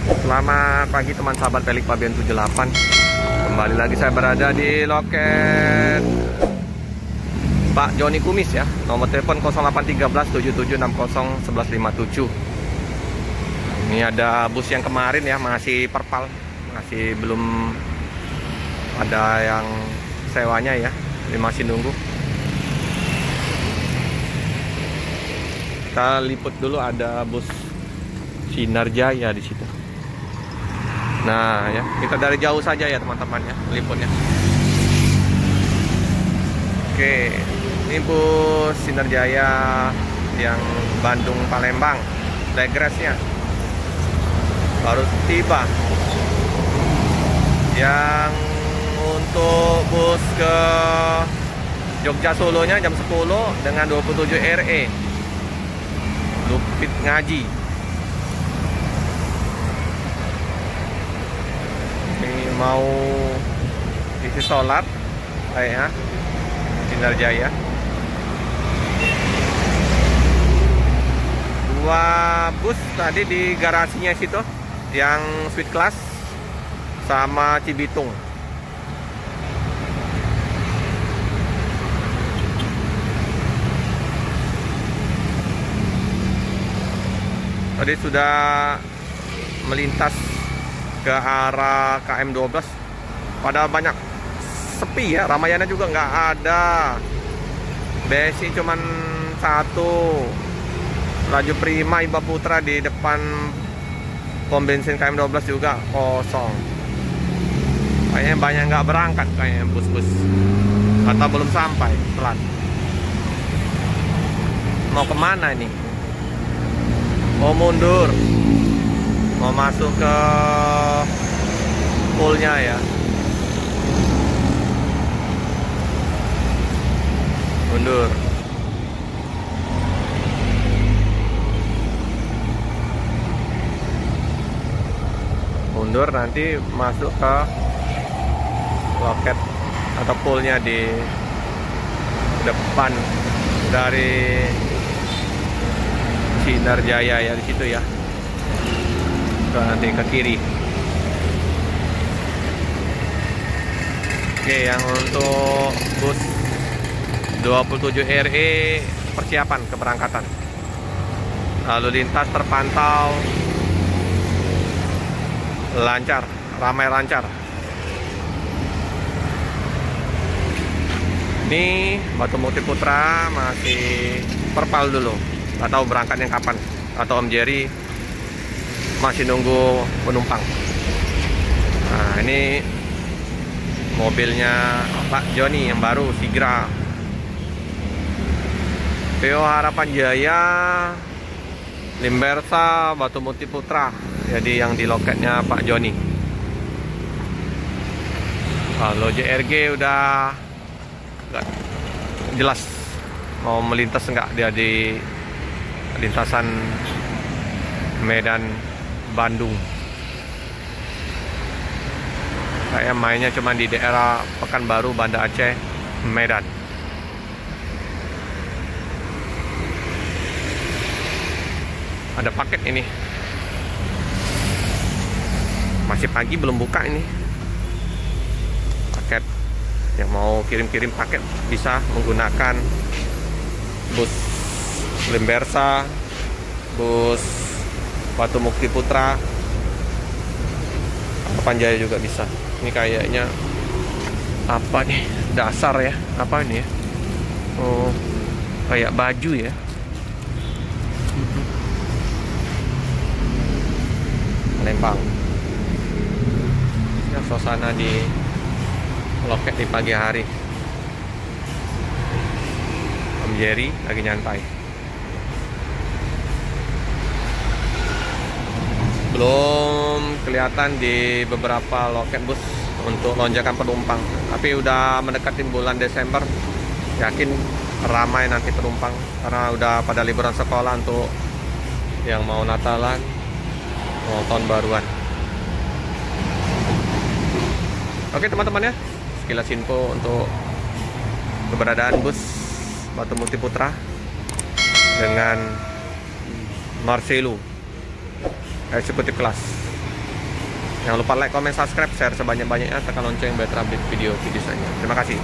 Selamat pagi teman sahabat Pelik Pabean 78. Kembali lagi saya berada di loket Pak Joni Kumis ya. Nomor telepon 0813 7760 1157. Ini ada bus yang kemarin ya, masih perpal, masih belum ada yang sewanya ya. Ini masih nunggu. Kita liput dulu, ada bus Sinar Jaya di situ. Nah ya, kita dari jauh saja ya teman-teman ya, liputnya. Oke, ini bus Sinar Jaya yang Bandung Palembang, regresnya baru tiba. Yang untuk bus ke Jogja Solonya jam 10 dengan 27 RE Lupit Ngaji. Ini mau isi sholat kayaknya Sinar Jaya. Dua bus tadi di garasinya situ, yang Sweet Class sama Cibitung. Tadi sudah melintas ke arah KM12, pada banyak sepi ya. Ramayana juga nggak ada, BSI cuman satu. Laju Prima Iba Putra di depan pom bensin KM12 juga kosong. Kayaknya banyak nggak berangkat, kayaknya bus-bus, atau belum sampai, telat. Mau kemana ini? Mau mundur, mau masuk ke poolnya ya. Mundur. Mundur, nanti masuk ke loket atau poolnya di depan dari Sinar Jaya ya, di situ ya. Nanti ke kiri. Oke, yang untuk bus 27 RE persiapan keberangkatan. Lalu lintas terpantau lancar, ramai lancar. Ini Batu Mukti Putra masih perpal dulu, nggak tahu berangkatnya kapan. Atau Om Jerry masih nunggu penumpang. Nah, ini mobilnya Pak Joni yang baru, Sigra. PO Harapan Jaya, Limbersa, Batu Mukti Putra. Jadi yang di loketnya Pak Joni. Kalau JRG udah nggak jelas mau melintas nggak dia di lintasan Medan Bandung. Kayak mainnya cuma di daerah Pekanbaru, Banda Aceh, Medan. Ada paket ini. Masih pagi, belum buka ini. Paket yang mau kirim-kirim paket bisa menggunakan bus Limbersa, bus Batu Mukti Putra, Harapan Jaya juga bisa. Ini kayaknya apa nih, dasar ya, apa ini ya? Oh, kayak baju ya. Palembang ya, suasana di loket di pagi hari. Om Jerry lagi nyantai. Belum kelihatan di beberapa loket bus untuk lonjakan penumpang, tapi udah mendekati bulan Desember, yakin ramai nanti penumpang karena udah pada liburan sekolah untuk yang mau Natalan, mau tahun baruan. Oke teman-teman ya, sekilas info untuk keberadaan bus Batu Mukti Putra dengan Marcelo Executive Class. Jangan lupa like, comment, subscribe, share sebanyak-banyaknya, tekan lonceng biar terupdate video-video selanjutnya. Terima kasih.